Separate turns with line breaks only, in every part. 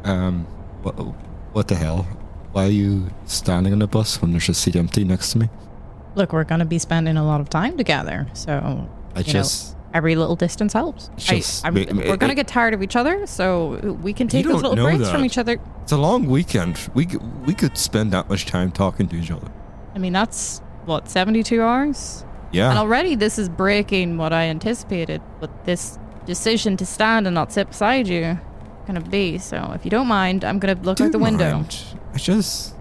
What, what the hell? Why are you standing on the bus when there's a seat empty next to me?
Look, we're going to be spending a lot of time together, so every little distance helps. We're going to get tired of each other, so we can take those little breaks from each other.
It's a long weekend. We could spend that much time talking to each other.
I mean, that's, 72 hours?
Yeah.
And already this is breaking what I anticipated with this decision to stand and not sit beside you going to be. So if you don't mind, I'm going to look out the window.
I just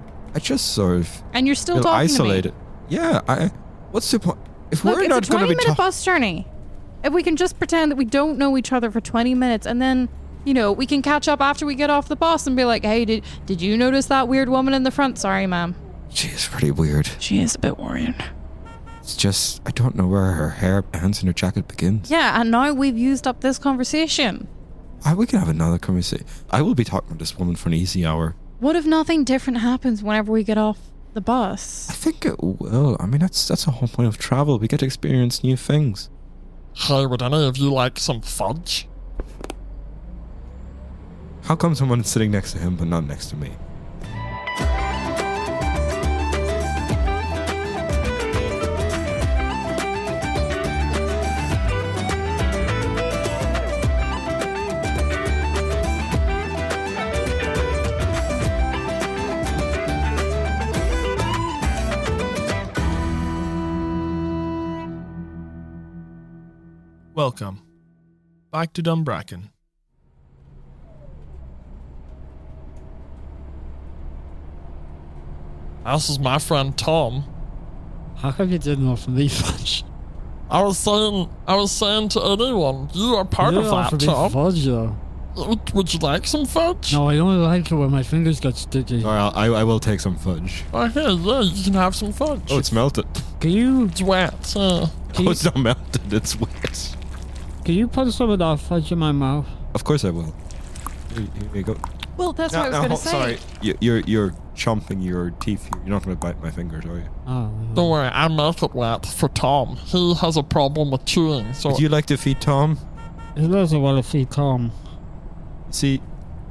sort of
and you're still talking
isolated.
To me.
Yeah, what's the point? If
Look,
we're not going to be
it's a 20-minute bus journey. If we can just pretend that we don't know each other for 20 minutes and then, we can catch up after we get off the bus and be like, hey, did you notice that weird woman in the front? Sorry, ma'am.
She is pretty weird.
She is a bit worrying.
It's just, I don't know where her hair ends and her jacket begins.
Yeah, and now we've used up this conversation.
We can have another conversation. I will be talking to this woman for an easy hour.
What if nothing different happens whenever we get off the bus?
I think it will. I mean, that's the whole point of travel. We get to experience new things.
Hey, would any of you like some fudge?
How come someone's sitting next to him but not next to me?
Welcome back to Dunbracken. This is my friend Tom.
How come you didn't offer me fudge?
I was saying to anyone, you are part of that, Tom.
Fudge, though.
Would you like some fudge?
No, I don't like it when my fingers get sticky.
Alright, I will take some fudge.
Okay, yeah, you can have some fudge.
Oh, it's melted.
It's wet.
It's not melted, it's wet.
Can you put some of that fudge in my mouth?
Of course I will. Here you go.
Well, that's what I was going to say.
Sorry, you're chomping your teeth here. You're not going to bite my fingers, are you?
Oh.
Don't worry, I make it wet for Tom. He has a problem with chewing. So
would you like to feed Tom?
He doesn't want to feed Tom.
See,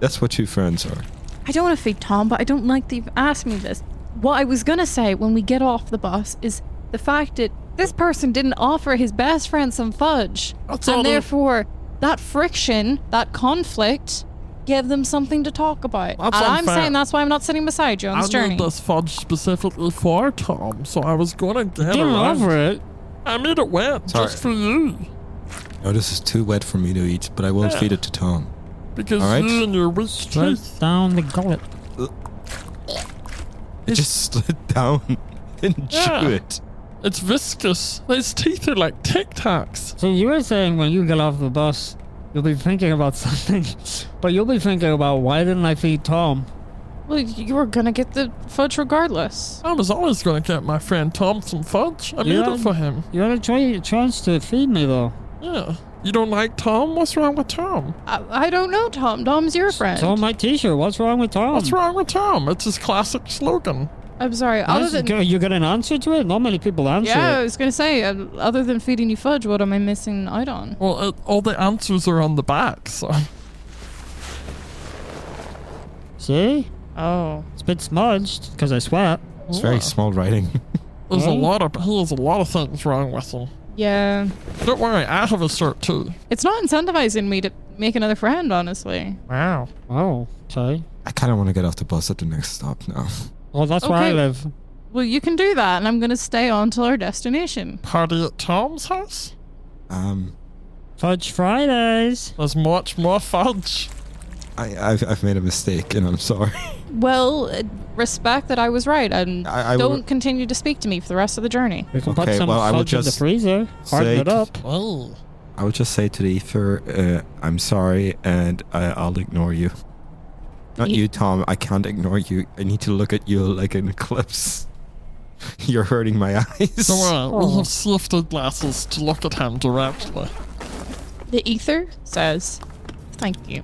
that's what two friends are.
I don't want to feed Tom, but I don't like that you've asked me this. What I was going to say when we get off the bus is the fact that this person didn't offer his best friend some fudge. And therefore, that friction, that conflict, gave them something to talk about.
That's
and I'm
unfair.
saying that's why I'm not sitting beside you on this journey.
I made this fudge specifically for Tom, so I was going to get
Didn't offer it.
I made it wet just for you.
No, this is too wet for me to eat, but I will feed it to Tom.
Because you and your weak teeth.
Down the gullet.
It just slid down. Didn't chew it.
It's viscous. His teeth are like Tic Tacs.
So you were saying when you get off the bus, you'll be thinking about something, but you'll be thinking about why didn't I feed Tom?
Well, you were gonna get the fudge regardless.
I was always gonna get my friend Tom some fudge. I made it for him.
You had a chance to feed me though.
Yeah. You don't like Tom? What's wrong with Tom?
I don't know, Tom. Tom's your friend.
It's on my t-shirt. What's wrong with Tom?
What's wrong with Tom? It's his classic slogan.
I'm sorry.
You got an answer to it? Not many people answer it.
Yeah, I was going to say, other than feeding you fudge, what am I missing out on?
Well, all the answers are on the back, so...
See?
Oh.
It's a bit smudged, because I sweat.
It's very small writing.
He has a lot of things wrong with him.
Yeah.
Don't worry, I have a shirt too.
It's not incentivizing me to make another friend, honestly.
Wow.
Oh, okay.
I kind of want to get off the bus at the next stop now.
Well, that's where I live.
Well, you can do that, and I'm going to stay on till our destination.
Party at Tom's house?
Fudge Fridays.
There's much more fudge.
I've made a mistake, and I'm sorry.
Well, respect that I was right, and don't continue to speak to me for the rest of the journey.
We can put some fudge in the freezer, harden it up.
Oh.
I would just say to the ether, I'm sorry, and I'll ignore you. Not you, Tom. I can't ignore you. I need to look at you like an eclipse. You're hurting my eyes.
Don't worry, we have safety glasses to look at him directly.
The ether says, thank you.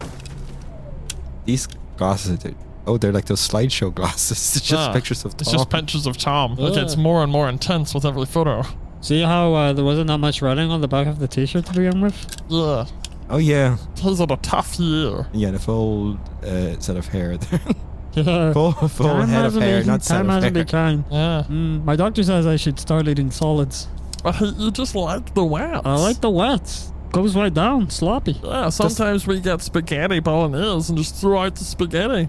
These glasses, they're like those slideshow glasses. It's just pictures of Tom.
It's just pictures of Tom. It gets more and more intense with every photo.
See how there wasn't that much writing on the back of the t-shirt to begin with?
Yeah.
Oh yeah,
He's had a tough year.
yeah, the full set of hair there.
Yeah.
full head of hair, not set
time
of
hasn't
hair.
been kind.
Yeah.
My doctor says I should start eating solids.
But you just like the wets.
I like the wets. Goes right down, sloppy.
Yeah, sometimes we get spaghetti bolognese and just throw out the spaghetti.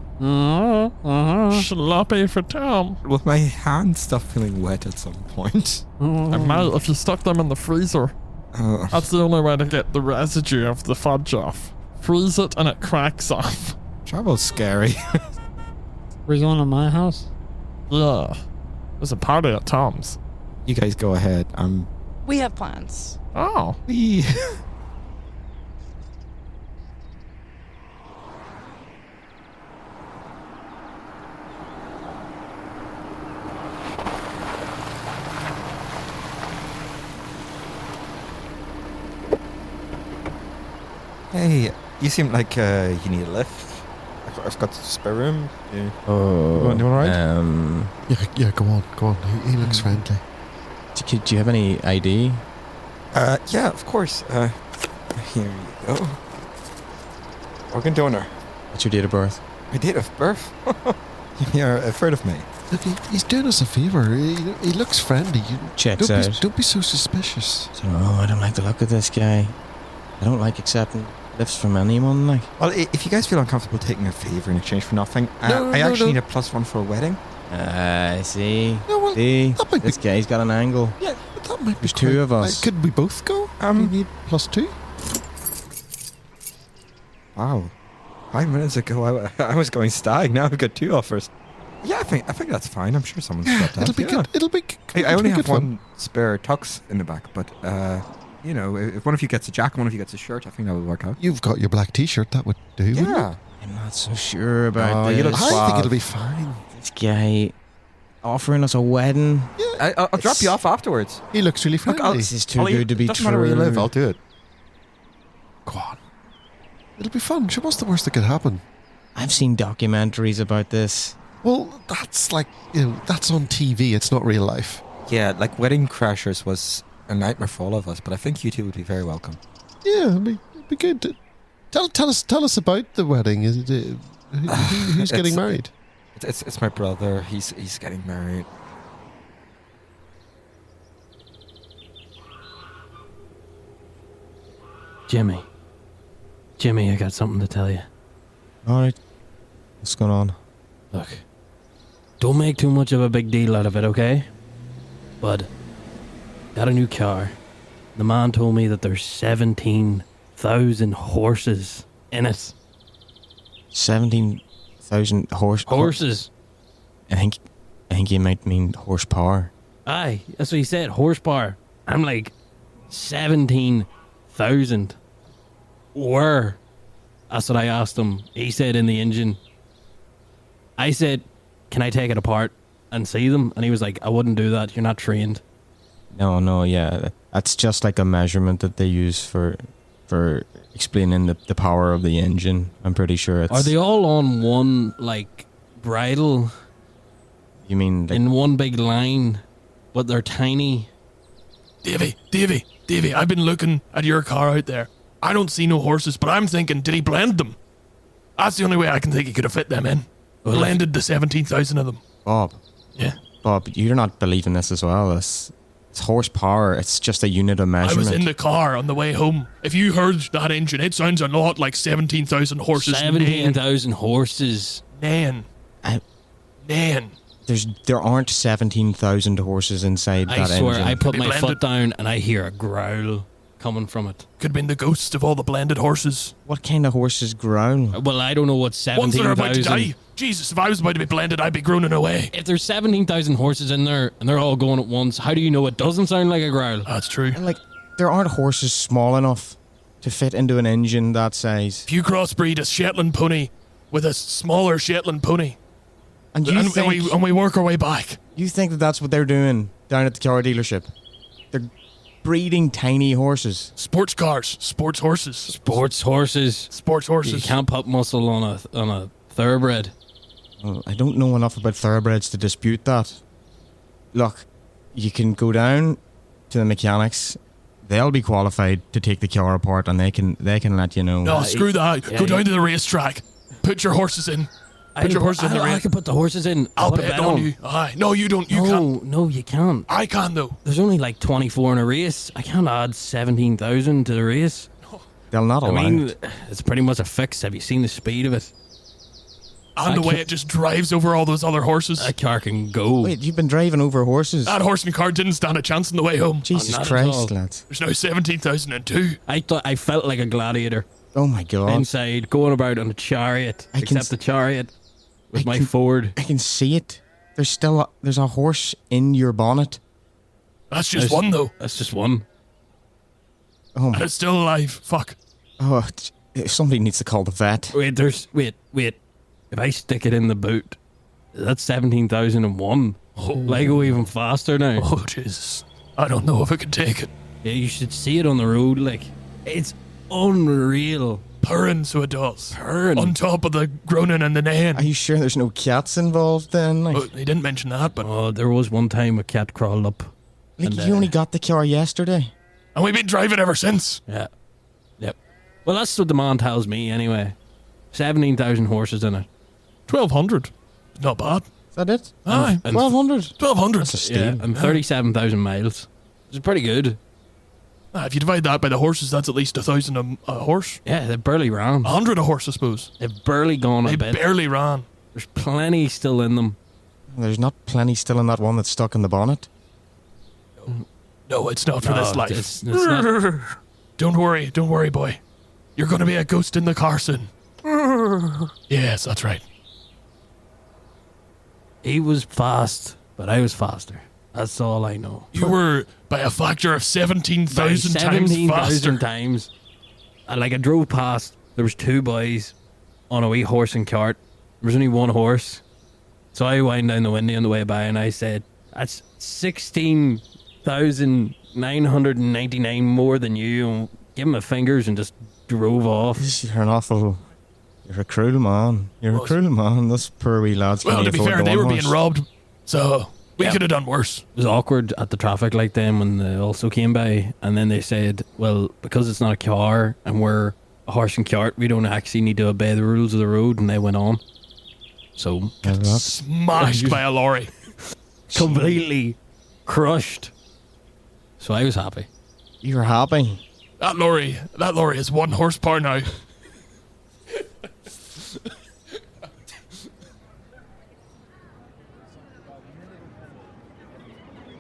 Sloppy for Tom.
Will my hands stop feeling wet at some point?
And mate, if you stuck them in the freezer, that's the only way to get the residue of the fudge off. Freeze it and it cracks off.
Travel's scary.
We're going to my house.
Yeah. There's a party at Tom's.
You guys go ahead.
We have plans.
Oh.
Wee. Hey, you seem like you need a lift. I've got spare room. Yeah.
Oh,
You want a ride?
Yeah, go on. He looks friendly.
Do you have any ID?
Yeah, of course. Here you go. Organ donor.
What's your date of birth?
My date of birth? You're afraid of me.
Look, he's doing us a favour. He looks friendly.
Checks out.
Don't be so suspicious.
I don't like the look of this guy. I don't like accepting lifts from anyone, like.
Well, if you guys feel uncomfortable taking a favour in exchange for nothing,
No,
I actually
no.
need a +1 for a wedding.
I see.
No, well,
See?
that might be-
This guy's got an angle.
Yeah, but that might be
There's two of us.
could we both go? You need +2?
Wow. 5 minutes ago, I was going stag. Now I've got 2 offers. Yeah, I think that's fine. I'm sure someone's got that.
It'll be good. It'll be good.
I only
It'll be
have
good fun.
one spare tux in the back, but you know, if one of you gets a jacket, one of you gets a shirt, I think that would work out.
You've got your black T-shirt. That would do. wouldn't it?
Yeah.
I'm not so sure about
Oh,
this.
you look
I think
suave.
it'll be fine.
This guy offering us a wedding.
I'll drop you off afterwards.
He looks really
Look,
friendly.
This is too
I'll
good to be
doesn't
true.
matter where you live, I'll do it.
Go on. It'll be fun. Sure, what's the worst that could happen?
I've seen documentaries about this.
Well, that's like, that's on TV. It's not real life.
Yeah, like Wedding Crashers was a nightmare for all of us, but I think you two would be very welcome.
Yeah, it'd be good. Tell us about the wedding. Is it, who's getting married?
It's my brother. He's getting married.
Jimmy, I got something to tell you.
Alright. What's going on?
Look, don't make too much of a big deal out of it, okay? Bud, got a new car. The man told me that there's 17,000 horses in it.
17,000
Horses.
I think you might mean horsepower.
Aye, that's what he said, horsepower. I'm like, 17,000. Where? That's what I asked him. He said in the engine. I said, can I take it apart and see them? And he was like, I wouldn't do that. You're not trained.
No, yeah. That's just like a measurement that they use for explaining the power of the engine. I'm pretty sure it's...
Are they all on one, like, bridle
You mean... Like,
in one big line, but they're tiny?
Davy, I've been looking at your car out there. I don't see no horses, but I'm thinking, did he blend them? That's the only way I can think he could have fit them in.
Well,
Blended the 17,000 of them.
Bob,
Yeah.
you're not believing this as well. It's horsepower. It's just a unit of
I
measurement.
was in the car on the way home. If you heard that engine, it sounds a lot like 17,000 horses.
17,000 horses.
Nan.
I-
Nan.
There aren't 17,000 horses inside
I
that
swear,
engine.
I put
Be
my
blended.
foot down and I hear a growl coming from it.
Could have been the ghosts of all the blended horses.
What kind of horses growl?
Well, I don't know what
Ones that are about to
17,000...
die. Jesus, if I was about to be blended, I'd be groaning away.
If there's 17,000 horses in there and they're all going at once, how do you know it doesn't sound like a growl?
That's true.
Like, there aren't horses small enough to fit into an engine that size.
If you crossbreed a Shetland pony with a smaller Shetland pony,
And you
and we work our way back.
you think that that's what they're doing down at the car dealership? They're breeding tiny horses.
Sports cars, sports horses,
Sports horses.
sports
You
horses.
can't put muscle on a thoroughbred.
Well, I don't know enough about thoroughbreds to dispute that. Look, you can go down to the mechanics they'll be qualified to take the car apart, and they can let you know.
No, screw that.
yeah,
Go down to the racetrack. Put your horses in. Put your horses in the
I
race.
can put the horses in.
I'll
put a
bet on you. Aye. No, you don't. You can't.
No, you can't.
I can, though.
There's only like 24 in a race. I can't add 17,000 to the race.
They'll not
I
allow
mean,
it.
it's pretty much a fix. Have you seen the speed of it?
And the way it just drives over all those other horses.
That car can go.
Wait, you've been driving over horses?
That horse and cart didn't stand a chance on the way home.
Jesus
not at
Christ,
all.
lads.
There's now 17,002.
I felt like a gladiator
Oh my God.
inside, going about on a chariot.
I can
Except the chariot was
I
my
can-
Ford.
I can see it. There's a horse in your bonnet.
That's just one, though.
That's just one.
Oh
And
my.
it's still alive. Fuck.
Oh, somebody needs to call the vet.
Wait. If I stick it in the boot, that's 17,001. I go even faster now.
Oh, Jesus. I don't know if I can take it.
Yeah, you should see it on the road. Like, it's unreal.
Purring, so it does.
Purring.
On top of the groaning and the neighing.
Are you sure there's no cats involved then? Like,
Oh, they didn't mention that, but...
Oh, there was one time a cat crawled up. and,
you only got the car yesterday.
And we've been driving ever since.
Yeah. Yep. Well, that's what the man tells me anyway. 17,000 horses in it.
1,200. Not bad.
Is that it?
Aye.
And
1,200.
1,200.
That's a steal.
Yeah, and 37,000 miles. Which is pretty good.
If you divide that by the horses, that's at least 1,000 a horse.
Yeah, they barely ran.
100 a horse, I suppose.
They've barely gone
They
a bit.
barely ran.
There's plenty still in them.
There's not plenty still in that one that's stuck in the bonnet.
No, it's not for
No,
this life.
it's not.
Don't worry, boy. You're going to be a ghost in the car soon. Yes, that's right.
He was fast, but I was faster. That's all I know.
You were by a factor of 17,000
By
times
17,000
faster.
times. And I drove past, there was two boys on a wee horse and cart. There was only one horse. So I wind down the window on the way by and I said, that's 16,999 more than you. And give him my fingers and just drove off.
You're a cruel man. You're a cruel man. Those poor wee lads.
Well, to be fair, they were being robbed, so we
Yeah.
could have done worse.
It was awkward at the traffic light then when they also came by, and then they said, well, because it's not a car and we're a horse and cart, we don't actually need to obey the rules of the road, and they went on. So,
Smashed by a lorry.
completely crushed. So I was happy.
You're happy.
That lorry is 1 horsepower now.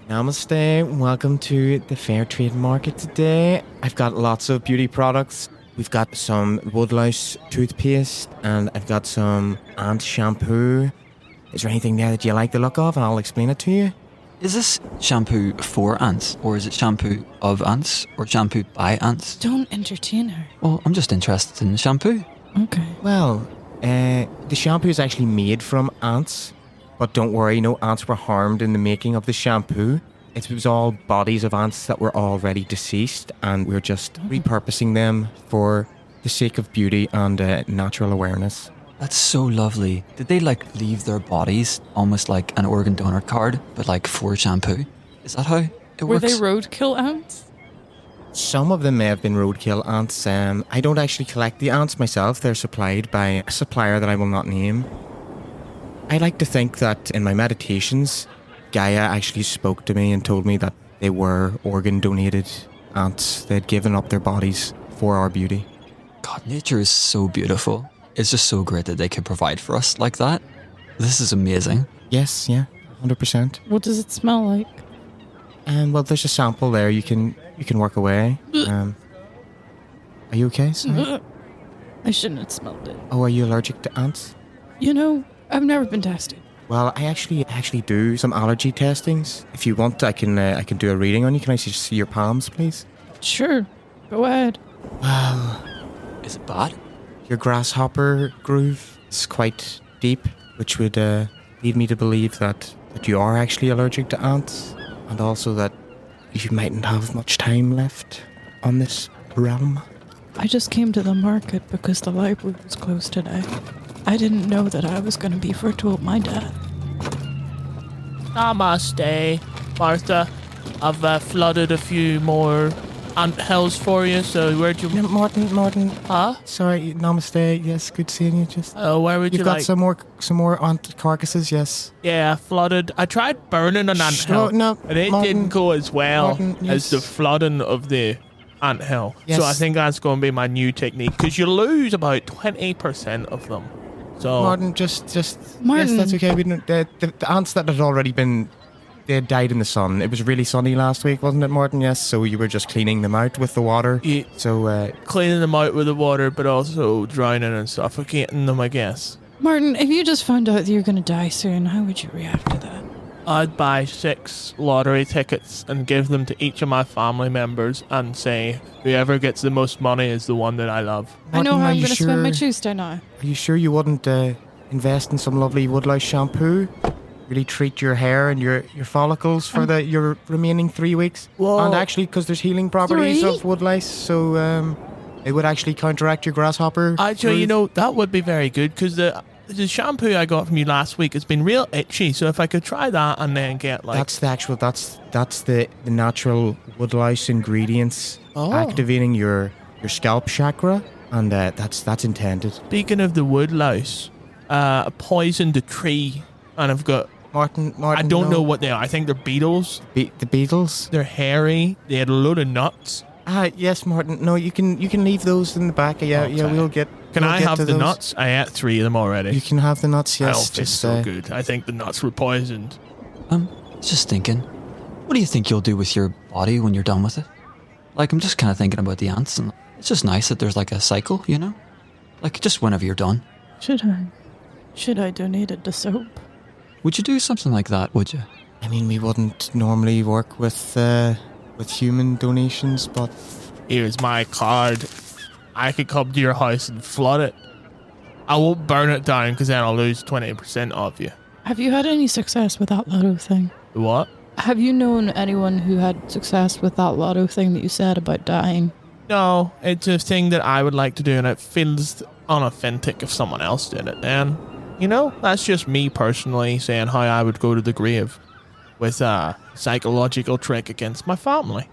Namaste. Welcome to the Fair Trade Market today. I've got lots of beauty products. We've got some woodlouse toothpaste, and I've got some ant shampoo. Is there anything there that you like the look of? And I'll explain it to you.
Is this shampoo for ants, or is it shampoo of ants, or shampoo by ants?
Don't entertain her.
Well, I'm just interested in the shampoo.
Okay.
Well, the shampoo is actually made from ants. But don't worry, no ants were harmed in the making of the shampoo. It was all bodies of ants that were already deceased, and we're just repurposing them for the sake of beauty and natural awareness.
That's so lovely. Did they leave their bodies almost like an organ donor card, but for shampoo? Is that how it
Were
works?
they roadkill ants?
Some of them may have been roadkill ants. I don't actually collect the ants myself. They're supplied by a supplier that I will not name. I like to think that in my meditations, Gaia actually spoke to me and told me that they were organ-donated ants. They had given up their bodies for our beauty.
God, nature is so beautiful. It's just so great that they could provide for us like that. This is amazing.
Yes, yeah, 100%.
What does it smell like?
Well, there's a sample there. You can work away. Are you okay? Sorry?
I shouldn't have smelled it.
Oh, are you allergic to ants?
You know, I've never been tested.
Well, I actually do some allergy testings. If you want, I can do a reading on you. Can I just see your palms, please?
Sure. Go ahead.
Well,
Is it bad?
your grasshopper groove is quite deep, which would lead me to believe that you are actually allergic to ants, and also that you mightn't have much time left on this realm.
I just came to the market because the library was closed today. I didn't know that I was going to be foretold my death.
Namaste, Martha. I've flooded a few more
ant hills for you. So where'd you?
Martin.
Huh?
Sorry, namaste. Yes, good seeing you. Just
Where would
you've
you
got
like?
some more ant carcasses. Yes.
Yeah, flooded. I tried burning an ant hill,
No,
and it
Martin,
didn't go as well
Martin,
as the
yes.
flooding of the ant hill.
Yes.
So I think that's going to be my new technique because you lose about 20% of them. So
Martin, just
Martin.
yes, that's okay. We didn't, the ants that had already been. They had died in the sun. It was really sunny last week, wasn't it, Martin? Yes. So you were just cleaning them out with the water.
Yeah.
So
cleaning them out with the water, but also drowning and suffocating them, I guess.
Martin, if you just found out that you're going to die soon, how would you react to that?
I'd buy 6 lottery tickets and give them to each of my family members and say, whoever gets the most money is the one that I love.
I know
Martin,
how
are
I'm
you
going to spend my
sure-
Tuesday now.
Are you sure you wouldn't invest in some lovely woodlice shampoo? Really treat your hair and your follicles for your remaining 3 weeks.
Whoa.
And actually, because there's healing properties
3?
of woodlice, so it would actually counteract your grasshopper.
Actually, you
flu.
know, that would be very good because the shampoo I got from you last week has been real itchy. So if I could try that and then get like...
That's the actual. That's the natural woodlice ingredients
Oh.
activating your scalp chakra, and that's intended.
Speaking of the woodlouse, I poisoned a tree and I've got...
Martin,
I don't
no.
know what they are. I think they're beetles.
The beetles.
They're hairy. They had a load of nuts.
Yes, Martin. No, you can leave those in the back. Yeah,
Okay.
we'll get.
Can
we'll
I
get
have
to
the
those.
nuts? I ate 3 of them already.
You can have the nuts.
I
Yes,
don't feel
just
so good. I think the nuts were poisoned.
Just thinking, what do you think you'll do with your body when you're done with it? Like, I'm just kind of thinking about the ants, and it's just nice that there's like a cycle, you know? Like, just whenever you're done.
Should I donate it to soap?
Would you do something like that, would you?
I mean, we wouldn't normally work with human donations, but
Here's my card. I could come to your house and flood it. I won't burn it down because then I'll lose 20% of you.
Have you had any success with that lotto thing?
What?
Have you known anyone who had success with that lotto thing that you said about dying?
No, it's a thing that I would like to do, and it feels unauthentic if someone else did it. And, you know, that's just me personally saying how I would go to the grave with a psychological trick against my family.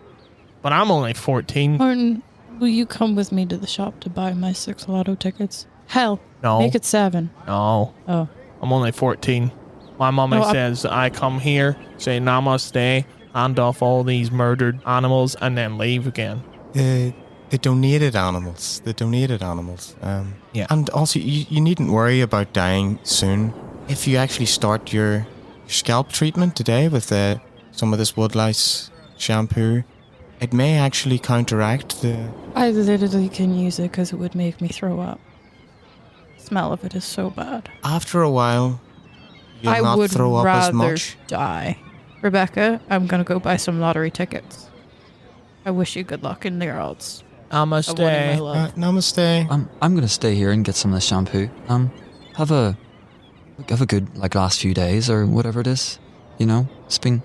But I'm only 14.
Martin, will you come with me to the shop to buy my 6 lotto tickets? Hell,
No.
make it 7.
No,
Oh.
I'm only 14. My mummy
No,
says I come here, say namaste, hand off all these murdered animals, and then leave again.
the donated animals.
Yeah.
And also, you needn't worry about dying soon. If you actually start your scalp treatment today with some of this woodlice shampoo, it may actually counteract the...
I literally can use it because it would make me throw up. Smell of it is so bad.
After a while, you'll
I
not
would
throw up
rather
as much.
die. Rebecca, I'm going to go buy some lottery tickets. I wish you good luck in their odds. of winning my
Namaste.
love.
Namaste.
I'm gonna stay here and get some of the shampoo. Have a good like last few days or whatever it is. You know, it's been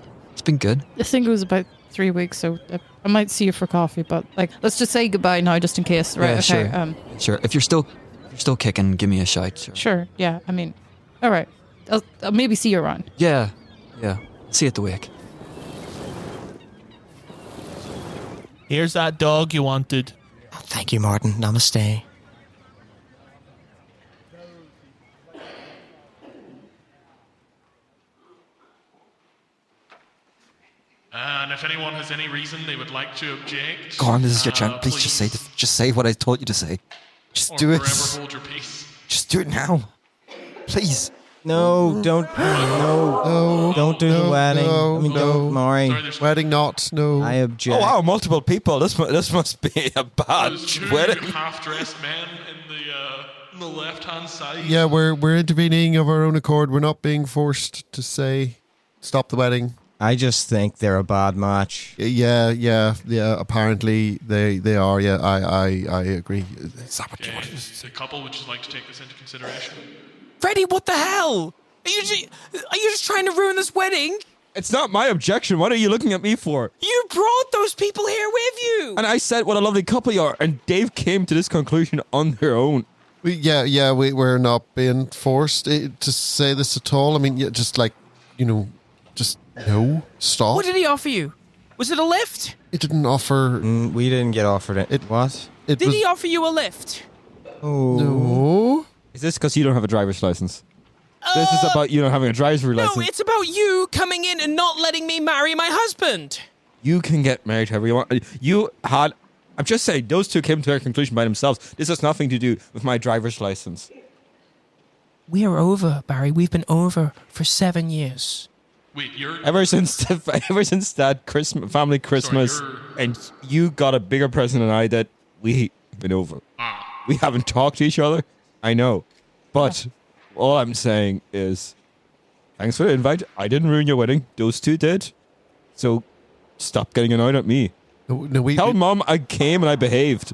good.
I think it was about 3 weeks, so I might see you for coffee, but like, let's just say goodbye now just in case. Right,
Yeah,
okay.
sure. Sure. If you're still kicking, give me a shout.
Sure, yeah, I mean, all right. I'll maybe see you around.
Yeah. See you at the wake.
Here's that dog you wanted.
Thank you, Martin. Namaste.
And if anyone has any reason they would like to object,
Go on, this is your chance. Please just say what I told you to say. Just
or
do it.
forever hold your peace.
Just do it now. Please.
No, don't. No, don't do the wedding.
no,
I mean,
no.
don't, Maury.
Sorry, there's
Wedding not, no.
I object.
Oh wow, multiple people. This must be a bad
there's 2
wedding.
half-dressed men in the left-hand side.
Yeah, we're intervening of our own accord. We're not being forced to say stop the wedding.
I just think they're a bad match.
Yeah. Apparently they are. Yeah, I agree. Is that what you
Okay,
wanted?
the couple would just like to take this into consideration.
Freddie, what the hell? Are you just trying to ruin this wedding?
It's not my objection. What are you looking at me for?
You brought those people here with you.
And I said what a lovely couple you are, and Dave came to this conclusion on their own.
We're not being forced to say this at all. I mean, just like, just no, stop.
What did he offer you? Was it a lift?
It didn't offer.
We didn't get offered it. What?
It
Did
was,
he offer you a lift?
Oh.
No.
Is this because you don't have a driver's license? This is about you not having a driver's
No,
license.
it's about you coming in and not letting me marry my husband.
You can get married however you want. I'm just saying, those two came to a conclusion by themselves. This has nothing to do with my driver's license.
We are over, Barry. We've been over for 7 years.
Wait, you're...
Ever since that family Christmas, and you got a bigger present than I did, we've been over. We haven't talked to each other. I know. But all I'm saying is, thanks for the invite. I didn't ruin your wedding. Those two did. So stop getting annoyed at me.
No,
Tell Mom I came and I behaved.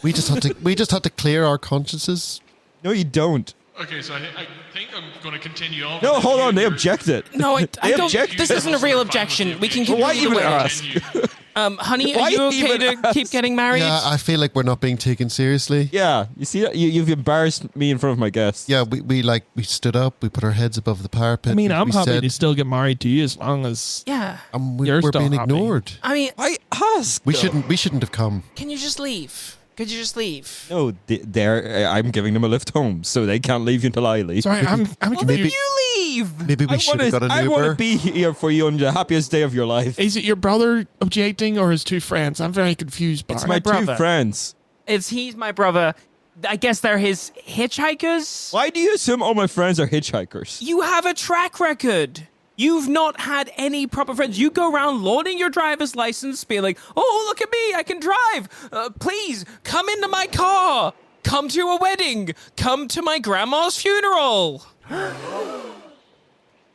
we just had to clear our consciences.
No, you don't.
Okay, so I think I'm going to continue on.
No, hold on. They objected.
No, I don't.
objected.
This isn't a real objection. We can
Why
continue
even
the wedding.
ask?
Honey,
Why
are you okay
even
to
ask?
keep getting married?
Yeah, I feel like we're not being taken seriously.
Yeah, you see, you've embarrassed me in front of my guests.
Yeah, we stood up, we put our heads above the parapet.
I mean, I'm
we
happy
said,
to still get married to you as long as...
Yeah.
You're
we're
still
being
happy.
ignored.
I mean,
I asked.
We shouldn't have come.
can you just leave? Could you just leave?
No, I'm giving them a lift home, so they can't leave until I leave.
Sorry, I'm
Well, then
confused.
you leave.
Maybe we should have got an
I want to
Uber.
be here for you on the happiest day of your life.
Is it your brother objecting or his two friends? I'm very confused, Barry.
It's my two
brother.
friends.
He's my brother. I guess they're his hitchhikers.
Why do you assume all my friends are hitchhikers?
You have a track record. You've not had any proper friends. You go around lauding your driver's license, being like, oh, look at me, I can drive. Please, come into my car. Come to a wedding. Come to my grandma's funeral.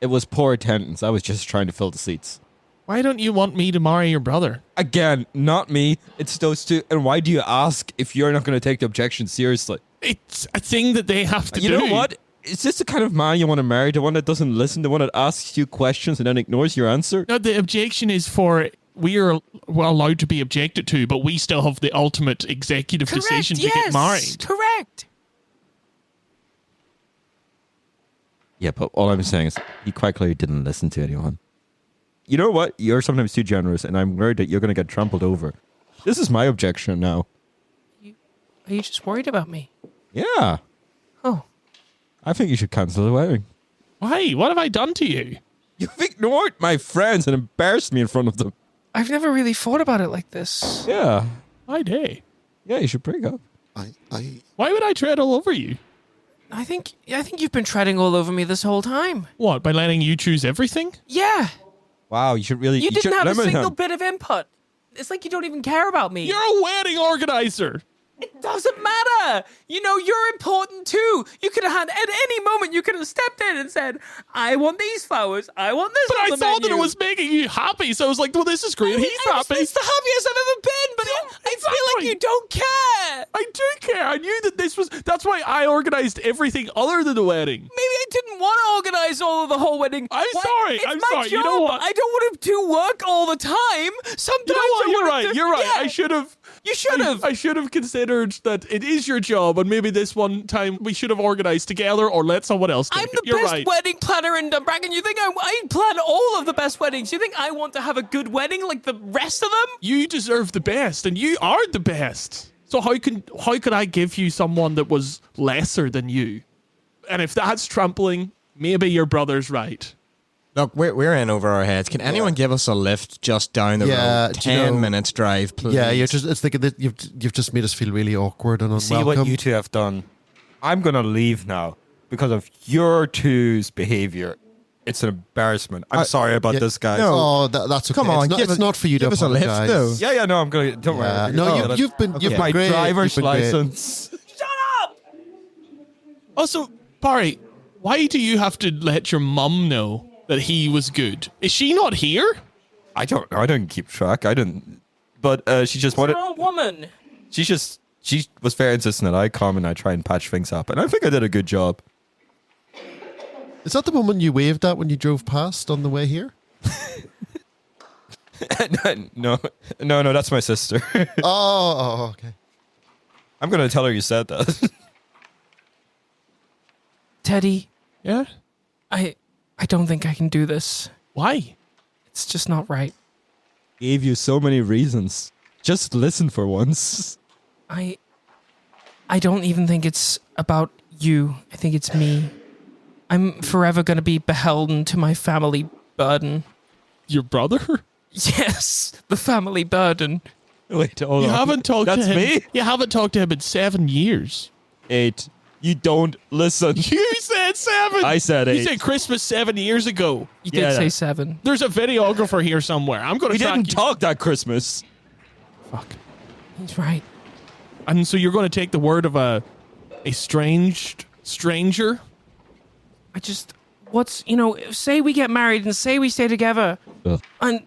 It was poor attendance. I was just trying to fill the seats.
Why don't you want me to marry your brother?
Again, not me. It's those two. And why do you ask if you're not going to take the objection seriously?
It's a thing that they have to do.
You know what? Is this the kind of man you want to marry? The one that doesn't listen? The one that asks you questions and then ignores your answer?
No, the objection is for we are allowed to be objected to, but we still have the ultimate executive decision to get married.
Correct.
Yeah, but all I'm saying is he quite clearly didn't listen to anyone. You know what? You're sometimes too generous, and I'm worried that you're going to get trampled over. This is my objection now.
Are you just worried about me?
Yeah.
Oh.
I think you should cancel the wedding.
Why? What have I done to you?
You've ignored my friends and embarrassed me in front of them.
I've never really thought about it like this.
Yeah.
I do.
Yeah, you should break up.
Why would I tread all over you?
I think you've been treading all over me this whole time.
What, by letting you choose everything?
Yeah.
Wow, you should really...
You didn't
should
have a
limit
single
him.
bit of input. It's like you don't even care about me.
You're a wedding organizer.
It doesn't matter. You know, you're important too. You could have had, at any moment, you could have stepped in and said, I want these flowers. I want this
But
on
I
the
thought that it
menu."
was making you happy, so I was like, well, this is great. He's happy.
It's the happiest I've ever been, but I feel like
exactly.
you don't care.
I do care. I knew that this was... That's why I organized everything other than the wedding.
Maybe I didn't want to organize all of the whole wedding.
I'm sorry.
It's
I'm
my
sorry.
Job.
You know what?
I don't want to do work all the time. Sometimes
You know what?
I
You're
want
right.
to,
You're right.
Yeah,
I should have...
You should have.
I should have considered that it is your job, and maybe this one time we should have organized together or let someone else do
I'm
it.
the
You're
best
right.
wedding planner in Dunbracken. You think I plan all of the best weddings? You think I want to have a good wedding like the rest of them?
You deserve the best, and you are the best. So how could I give you someone that was lesser than you? And if that's trampling, maybe your brother's right.
Look, we're in over our heads. Can anyone give us a lift just down the road?
do you
10
know-
minutes drive, please.
Yeah, it's thinking that you've just made us feel really awkward and unwelcome.
See what you two have done. I'm going to leave now because of your two's behavior. It's an embarrassment. I'm sorry about
yeah,
this, guys.
no.
Oh, that's okay.
Come on,
it's not for you to
give us a lift,
apologize.
though.
Yeah, no, I'm going to... Don't
Yeah.
worry.
No, you've been
my
great.
driver's
You've been great.
license.
Shut up!
Also, Barry, why do you have to let your mum know that he was good? Is she not here?
I don't know. I don't keep track. I didn't... But she just wanted...
You're a woman.
She was very insistent that I come and I try and patch things up. And I think I did a good job.
Is that the woman you waved at when you drove past on the way here?
No, that's my sister.
Oh, okay.
I'm going to tell her you said that.
Teddy,
Yeah?
I don't think I can do this.
Why?
It's just not right.
gave you so many reasons. Just listen for once.
I don't even think it's about you. I think it's me. I'm forever going to be beholden to my family burden.
Your brother?
Yes, the family burden.
Wait, hold
You
on.
haven't talked to
That's
him.
me?
You haven't talked to him in 7 years.
8. You don't listen.
You said 7.
I said 8.
You said Christmas 7 years ago.
You did say 7.
There's a videographer here somewhere. I'm going to
We
track
didn't
you.
talk that Christmas.
Fuck.
He's right.
And so you're going to take the word of a stranger?
Say we get married and say we stay together.
Ugh.
And,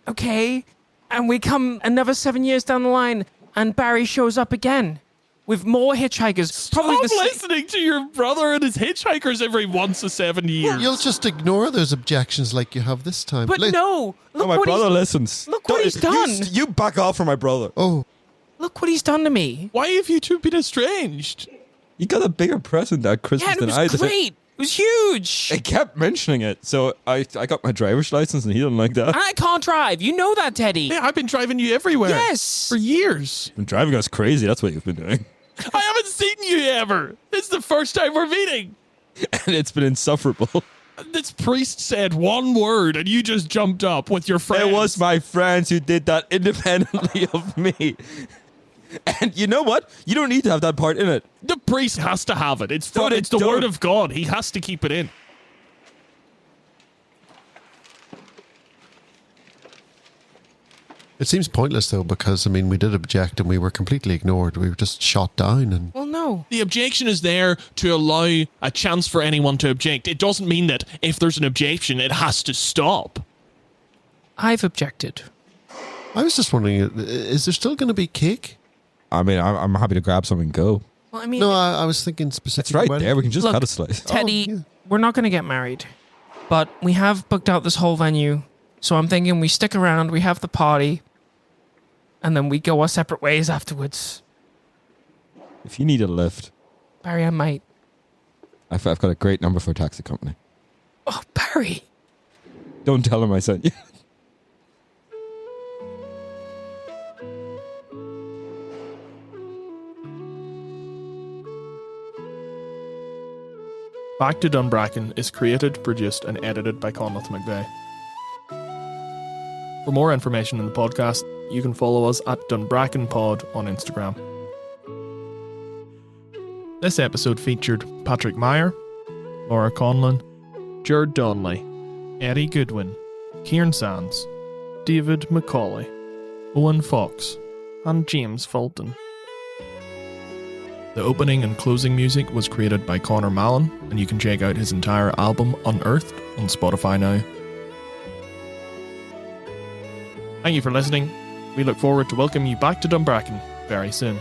okay, and we come another 7 years down the line and Barry shows up again with more hitchhikers.
Stop listening to your brother and his hitchhikers every once a 7 years.
You'll just ignore those objections like you have this time.
But no, look
my
what
brother
he's,
listens.
look what he's done.
You back off from my brother.
Oh,
Look what he's done to me.
Why have you two been estranged?
You got a bigger present that Christmas
Yeah, and it
than I
was
did.
great. It was huge.
I kept mentioning it, so I got my driver's license and he didn't like that.
I can't drive. You know that, Teddy.
Yeah, I've been driving you everywhere.
Yes.
For years.
Been driving us crazy, that's what you've been doing.
I haven't seen you ever. This is the first time we're meeting.
And it's been insufferable.
This priest said one word and you just jumped up with your friends.
It was my friends who did that independently of me. And you know what? You don't need to have that part in it.
The priest has to have it. It's
No, they
the
don't.
word of God. He has to keep it in.
it seems pointless though, because we did object and we were completely ignored. We were just shot down, and
Well, no.
The objection is there to allow a chance for anyone to object. It doesn't mean that if there's an objection, it has to stop.
I've objected.
I was just wondering: is there still going to be cake?
I mean, I'm happy to grab some and go.
Well, I mean,
No, I was thinking
It's
specifically.
right
wedding.
there. We can just
Look,
cut a slice.
Teddy,
yeah.
we're not going to get married, but we have booked out this whole venue. So I'm thinking we stick around, we have the party, and then we go our separate ways afterwards.
If you need a lift,
Barry, I might.
I've got a great number for a taxi company.
Oh, Barry.
Don't tell him I sent you.
Back to Dunbracken is created, produced, and edited by Conlon McVeigh. For more information on the podcast, you can follow us at DunbrackenPod on Instagram. This episode featured Patrick Meier, Laura Conlon, Gerard Donnelly, Eddie Goodwin, Kieran Sands, David McAuley, Owen Fox, and James Fulton. The opening and closing music was created by Conor Mallon, and you can check out his entire album Unearthed on Spotify now. Thank you for listening. We look forward to welcoming you back to Dunbracken very soon.